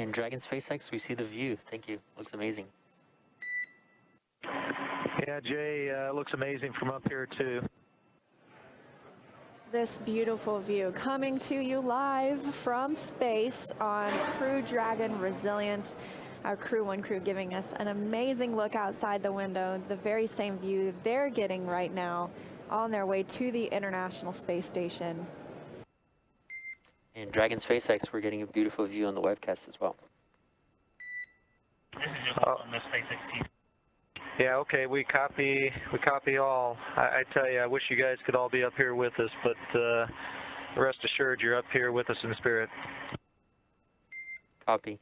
And Dragon SpaceX, we see the view. Thank you. Looks amazing. Yeah, Jay, looks amazing from up here too. This beautiful view coming to you live from space on Crew Dragon Resilience. Our Crew-1 crew giving us an amazing look outside the window, the very same view they're getting right now on their way to the International Space Station. And Dragon SpaceX, we're getting a beautiful view on the webcast as well. This is just on the SpaceX team. Yeah, okay, we copy all. I tell you, I wish you guys could all be up here with us, but rest assured you're up here with us in spirit. Copy.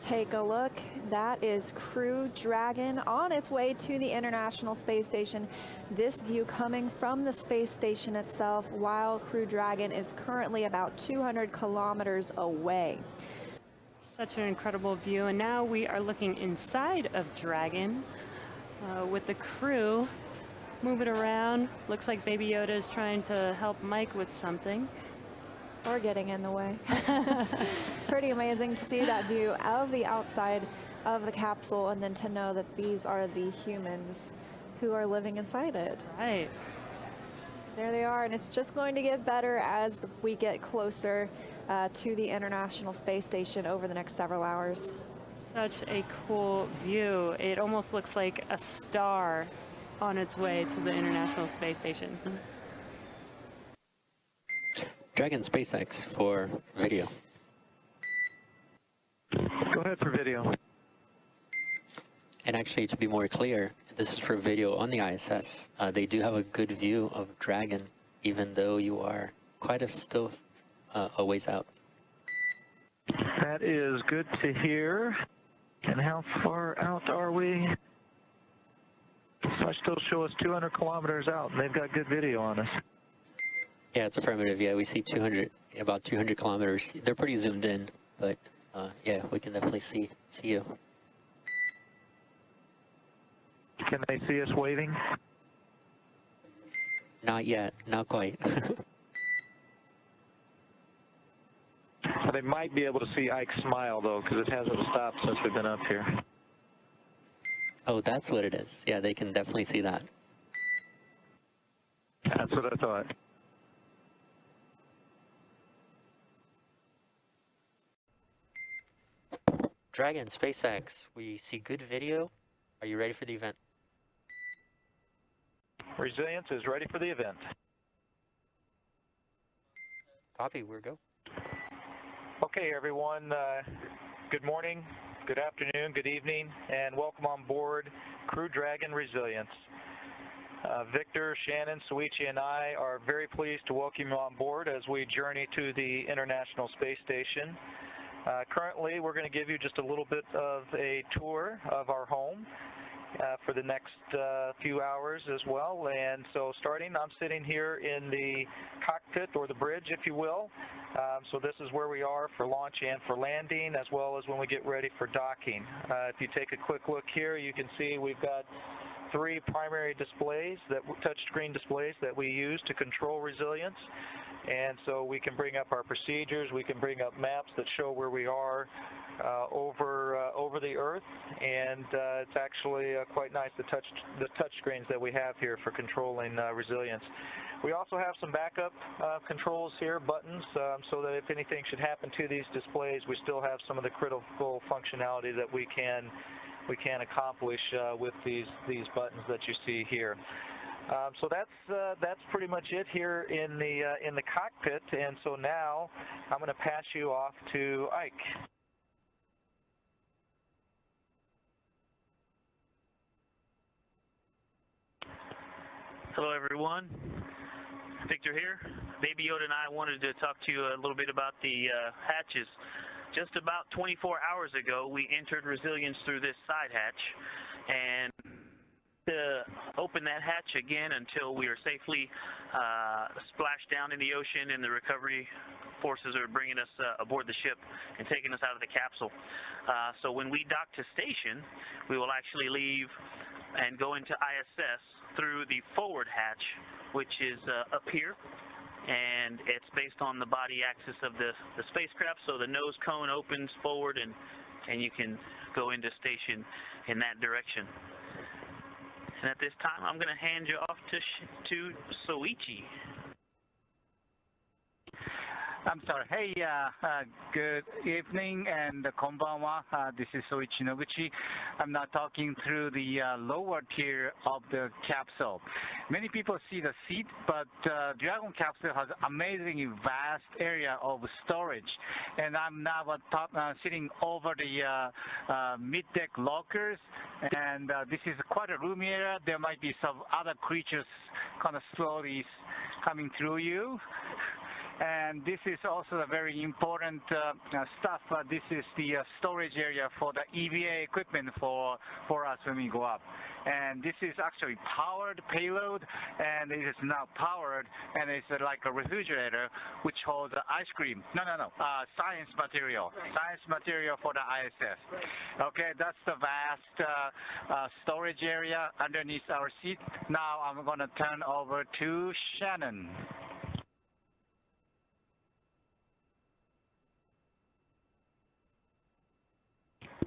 Take a look. That is Crew Dragon on its way to the International Space Station. This view coming from the space station itself, while Crew Dragon is currently about 200 kilometers away. Such an incredible view, and now we are looking inside of Dragon with the crew moving around. Looks like Baby Yoda is trying to help Mike with something. Or getting in the way. Pretty amazing to see that view of the outside of the capsule, and then to know that these are the humans who are living inside it. Right. There they are, and it's just going to get better as we get closer to the International Space Station over the next several hours. Such a cool view. It almost looks like a star on its way to the International Space Station. Dragon SpaceX for video. Go ahead for video. And actually, to be more clear, this is for video on the ISS. They do have a good view of Dragon, even though you are quite still a ways out. That is good to hear. And how far out are we? I still show us 200 kilometers out, and they've got good video on us. Yeah, it's affirmative. Yeah, we see about 200 kilometers. They're pretty zoomed in, but yeah, we can definitely see you. Can they see us waving? Not yet, not quite. They might be able to see Ike's smile, though, because it hasn't stopped since we've been up here. Oh, that's what it is. Yeah, they can definitely see that. That's what I thought. Dragon SpaceX, we see good video. Are you ready for the event? Resilience is ready for the event. Copy, we're go. Okay, everyone, good morning, good afternoon, good evening, and welcome on board Crew Dragon Resilience. Victor, Shannon, Soichi, and I are very pleased to welcome you on board as we journey to the International Space Station. Currently, we're going to give you just a little bit of a tour of our home for the next few hours as well. And so starting, I'm sitting here in the cockpit, or the bridge, if you will. So this is where we are for launch and for landing, as well as when we get ready for docking. If you take a quick look here, you can see we've got 3 primary displays, touchscreen displays that we use to control resilience. And so we can bring up our procedures, we can bring up maps that show where we are over the Earth, and it's actually quite nice, the touch screens that we have here for controlling resilience. We also have some backup controls here, buttons, so that if anything should happen to these displays, we still have some of the critical functionality that we can accomplish with these buttons that you see here. So that's pretty much it here in the cockpit, and so now I'm going to pass you off to Ike. Hello, everyone. Victor here. Baby Yoda and I wanted to talk to you a little bit about the hatches. Just about 24 hours ago, we entered resilience through this side hatch, and to open that hatch again until we are safely splashed down in the ocean and the recovery forces are bringing us aboard the ship and taking us out of the capsule. So when we dock to station, we will actually leave and go into ISS through the forward hatch, which is up here. and it's based on the body axis of the spacecraft, so the nose cone opens forward and you can go into station in that direction. And at this time, I'm going to hand you off to Soichi. I'm sorry. Hey, good evening and konbanwa. This is Soichi Noguchi. I'm now talking through the lower tier of the capsule. Many people see the seat, but Dragon capsule has amazingly vast area of storage. And I'm now sitting over the mid-deck lockers, and this is quite a roomy area. There might be some other creatures kind of slowly coming through you. And this is also a very important stuff. This is the storage area for the EVA equipment for us when we go up. And this is actually powered payload, and it is now powered, and it's like a refrigerator which holds ice cream. Science material. Science material for the ISS. Okay, that's the vast storage area underneath our seat. Now I'm going to turn over to Shannon.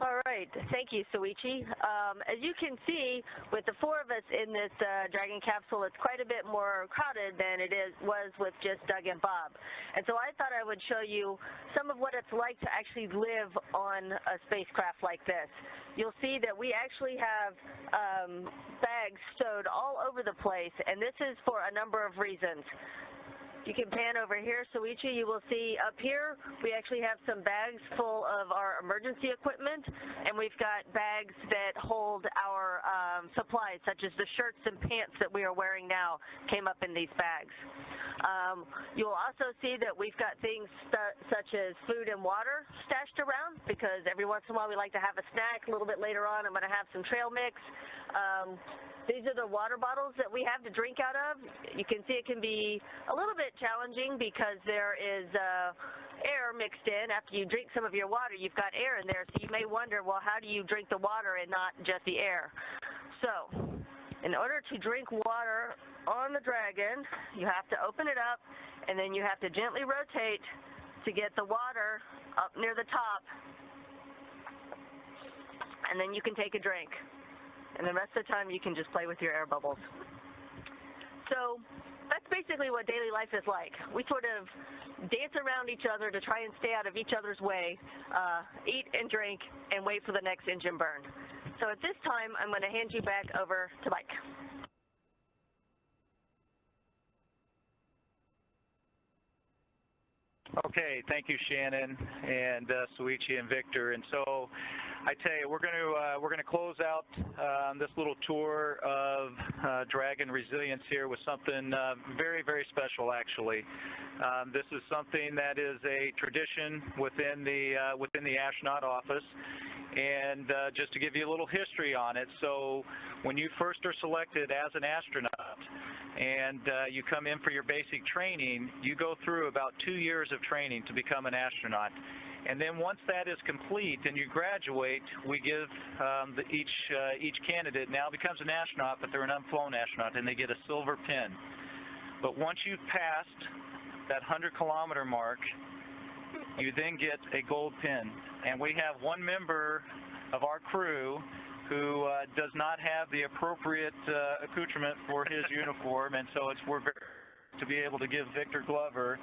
All right, thank you, Soichi. As you can see, with the four of us in this Dragon capsule, it's quite a bit more crowded than it was with just Doug and Bob. And so I thought I would show you some of what it's like to actually live on a spacecraft like this. You'll see that we actually have bags stowed all over the place, and this is for a number of reasons. You can pan over here, Soichi. You will see up here we actually have some bags full of our emergency equipment, and we've got bags that hold our supplies, such as the shirts and pants that we are wearing now came up in these bags. You will also see that we've got things such as food and water stashed around, because every once in a while we like to have a snack. A little bit later on I'm going to have some trail mix. These are the water bottles that we have to drink out of. You can see it can be a little bit challenging because there is air mixed in. After you drink some of your water, you've got air in there, so you may wonder, well, how do you drink the water and not just the air? So, in order to drink water on the Dragon, you have to open it up, and then you have to gently rotate to get the water up near the top, and then you can take a drink. And the rest of the time you can just play with your air bubbles. So that's basically what daily life is like. We sort of dance around each other to try and stay out of each other's way, eat and drink, and wait for the next engine burn. So at this time, I'm going to hand you back over to Mike. Okay, thank you, Shannon and Soichi and Victor. And so, I tell you, we're going to close out this little tour of Dragon Resilience here with something very, very special, actually. This is something that is a tradition within the astronaut office. And just to give you a little history on it, so when you first are selected as an astronaut and you come in for your basic training, you go through about 2 years of training to become an astronaut. And then once that is complete and you graduate, we give each candidate now becomes an astronaut, but they're an unflown astronaut, and they get a silver pin. But once you've passed that 100-kilometer mark, you then get a gold pin. And we have one member of our crew who does not have the appropriate accoutrement for his uniform, and so we're very to be able to give Victor Glover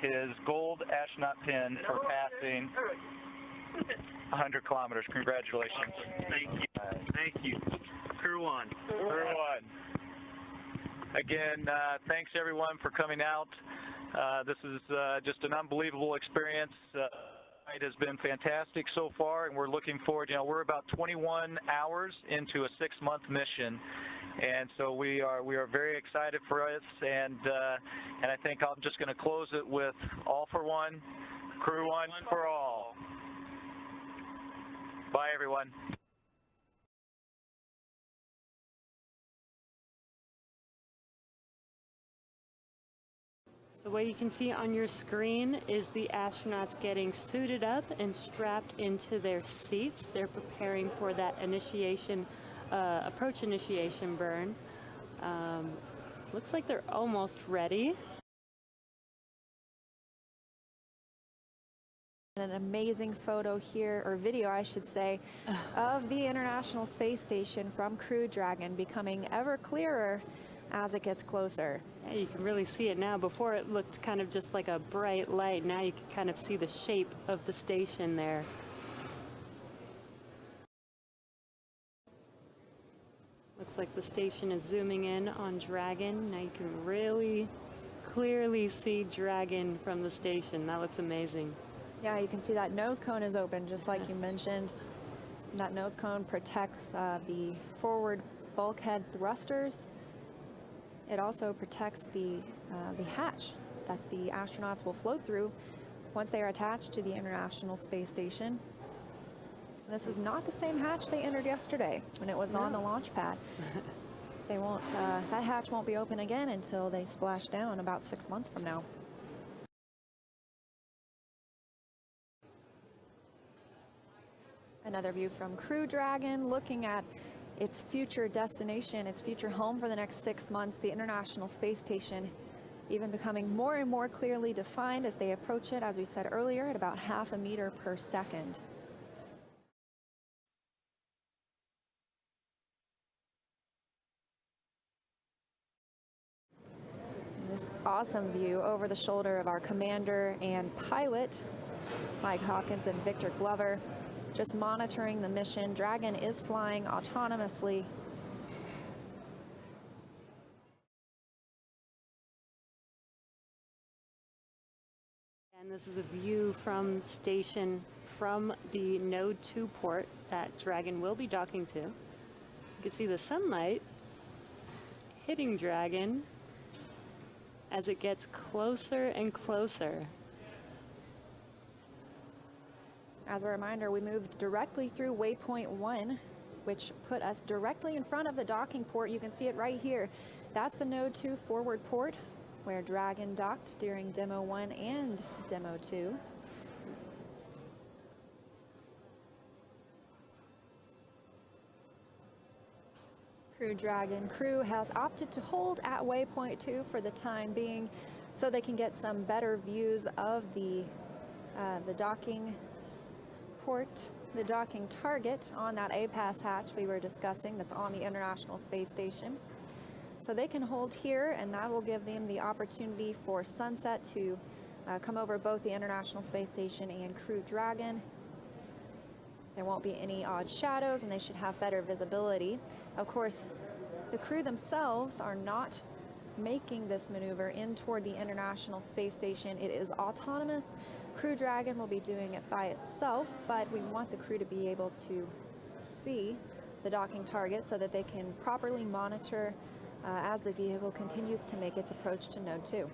his gold astronaut pin for passing 100 kilometers. Congratulations. Thank you. Thank you. Crew-1. Crew-1. Again, thanks everyone for coming out. This is just an unbelievable experience. It has been fantastic so far, and we're looking forward. You know, we're about 21 hours into a 6-month mission, and so we are very excited for us. And I think I'm just going to close it with all for one, Crew-1 for all. Bye, everyone. So what you can see on your screen is the astronauts getting suited up and strapped into their seats. They're preparing for that initiation, approach initiation burn. Looks like they're almost ready. An amazing photo here, or video I should say, of the International Space Station from Crew Dragon becoming ever clearer as it gets closer. Yeah, you can really see it now. Before it looked kind of just like a bright light. Now you can kind of see the shape of the station there. Looks like the station is zooming in on Dragon. Now you can really clearly see Dragon from the station. That looks amazing. Yeah, you can see that nose cone is open, just like you mentioned. And that nose cone protects the forward bulkhead thrusters. It also protects the hatch that the astronauts will float through once they are attached to the International Space Station. This is not the same hatch they entered yesterday when it was on the launch pad. They won't. That hatch won't be open again until they splash down about 6 months from now. Another view from Crew Dragon, looking at its future destination, its future home for the next 6 months, the International Space Station, even becoming more and more clearly defined as they approach it, as we said earlier, at about 0.5 meters per second. This awesome view over the shoulder of our commander and pilot, Mike Hopkins and Victor Glover, just monitoring the mission. Dragon is flying autonomously. And this is a view from station from the Node 2 port that Dragon will be docking to. You can see the sunlight hitting Dragon as it gets closer and closer. As a reminder, we moved directly through waypoint 1, which put us directly in front of the docking port. You can see it right here. That's the Node 2 forward port where Dragon docked during Demo 1 and Demo 2. Crew Dragon crew has opted to hold at waypoint 2 for the time being so they can get some better views of the docking port, the docking target on that A-Pass hatch we were discussing that's on the International Space Station. So they can hold here, and that will give them the opportunity for sunset to come over both the International Space Station and Crew Dragon. There won't be any odd shadows, and they should have better visibility. Of course, the crew themselves are not making this maneuver in toward the International Space Station. It is autonomous. Crew Dragon will be doing it by itself, but we want the crew to be able to see the docking target so that they can properly monitor as the vehicle continues to make its approach to Node 2.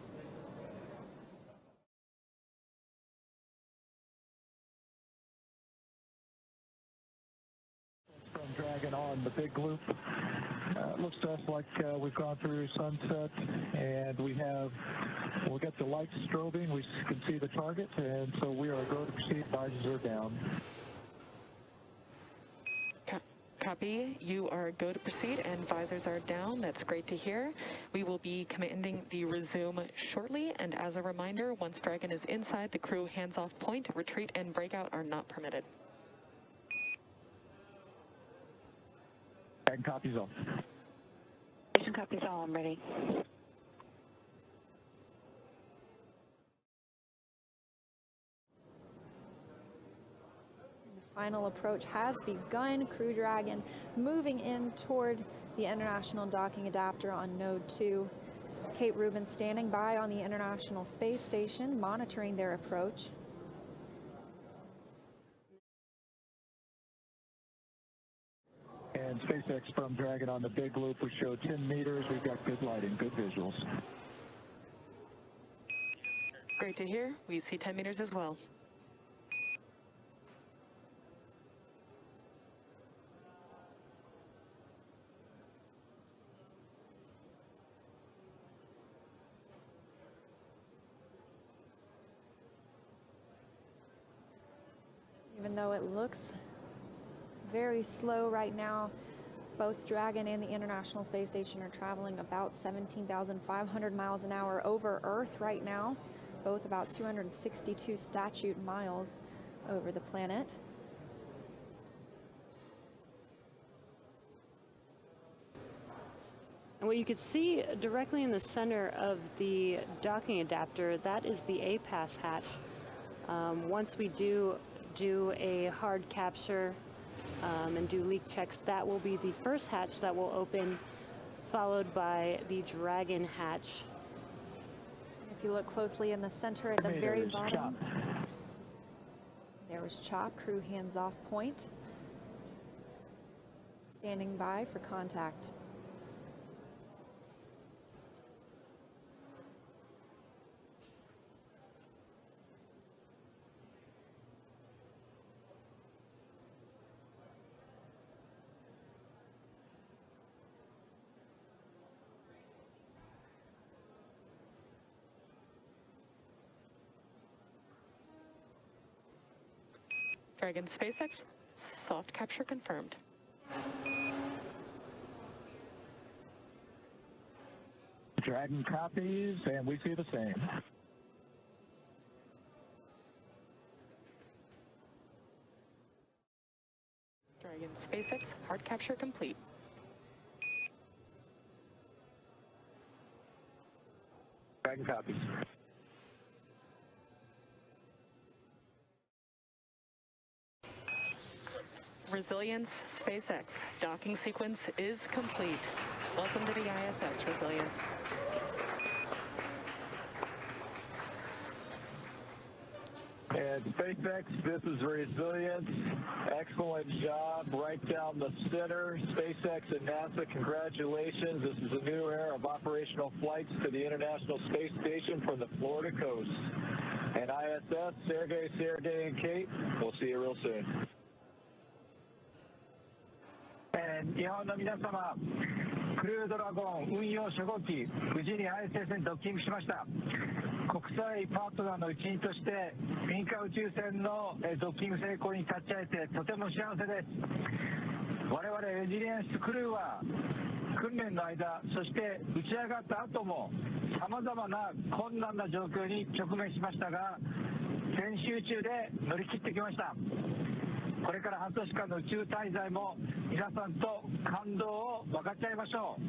From Dragon on the big loop. Looks to us like we've gone through sunset, and we'll get the lights strobing. We can see the target, and so we are go to proceed. Visors are down. Copy. You are go to proceed, and visors are down. That's great to hear. We will be commanding the resume shortly, and as a reminder, once Dragon is inside the crew hands-off point, retreat and breakout are not permitted. And copies all. Station copies all. I'm ready. Final approach has begun. Crew Dragon moving in toward the International Docking Adapter on Node 2. Kate Rubin standing by on the International Space Station, monitoring their approach. And SpaceX from Dragon on the big loop. We show 10 meters. We've got good lighting, good visuals. Great to hear. We see 10 meters as well. Even though it looks very slow right now, both Dragon and the International Space Station are traveling about 17,500 miles an hour over Earth right now, both about 262 statute miles over the planet. And what you could see directly in the center of the docking adapter, that is the A-pass hatch. Once we do a hard capture and do leak checks, that will be the first hatch that will open, followed by the Dragon hatch. If you look closely in the center at the very bottom, there was Chop, crew hands-off point, standing by for contact. Dragon SpaceX, soft capture confirmed. Dragon copies, and we see the same. Dragon SpaceX, hard capture complete. Dragon copies. Resilience SpaceX, docking sequence is complete. Welcome to the ISS, Resilience. And SpaceX, this is Resilience. Excellent job right down the center. SpaceX and NASA, congratulations. This is a new era of operational flights to the International Space Station from the Florida coast. And ISS, Sergey, and Kate, we'll see you real soon. 日本の皆様、クルードラゴン運用初号機、無事に ISS にドッキングしました。国際パートナーの一員として、民間宇宙船のドッキング成功に立ち会えてとても幸せです。我々レジリエンスクルーは、訓練の間、そして打ち上がった後も、様々な困難な状況に直面しましたが、全集中で乗り切ってきました。これから半年間の宇宙滞在も皆さんと感動を分かち合いましょう。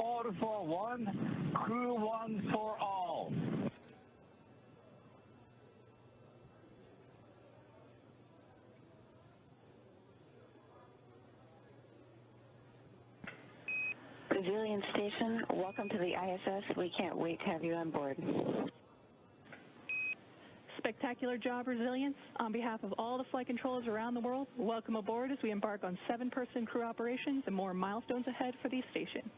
All for one, Crew-1 for all. Resilience Station, welcome to the ISS. We can't wait to have you on board. Spectacular job, Resilience. On behalf of all the flight controllers around the world, welcome aboard as we embark on 7-person crew operations and more milestones ahead for the station.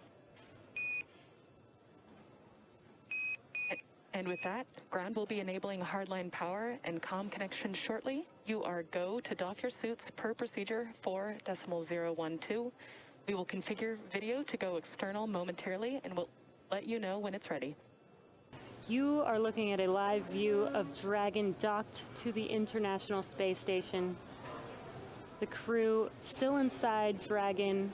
And with that, ground will be enabling hardline power and comm connection shortly. You are go to doff your suits per procedure 4.012. We will configure video to go external momentarily and we'll let you know when it's ready. You are looking at a live view of Dragon docked to the International Space Station. The crew still inside Dragon,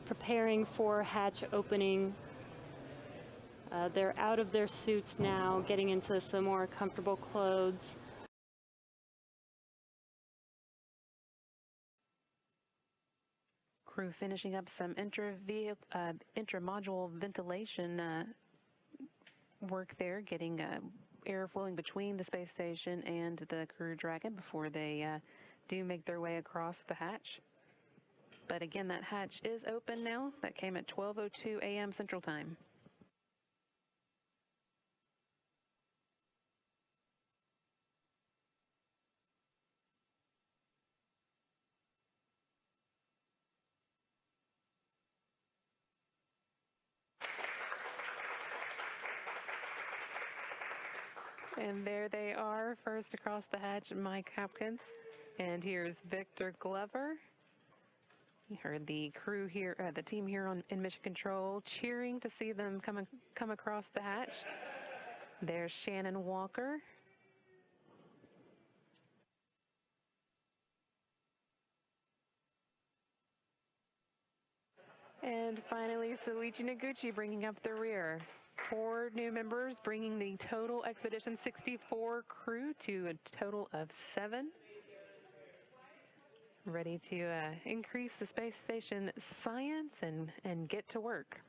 preparing for hatch opening. They're out of their suits now, getting into some more comfortable clothes. Crew finishing up some intra-module ventilation work there, getting air flowing between the space station and the Crew Dragon before they do make their way across the hatch. But again, that hatch is open now. That came at 12:02 a.m. Central Time. And there they are, first across the hatch, Mike Hopkins. And here's Victor Glover. You heard the crew here, the team here in Mission Control cheering to see them come across the hatch. There's Shannon Walker. And finally, Soichi Noguchi bringing up the rear. 4 new members, bringing the total Expedition 64 crew to a total of 7. Ready to increase the space station science and get to work.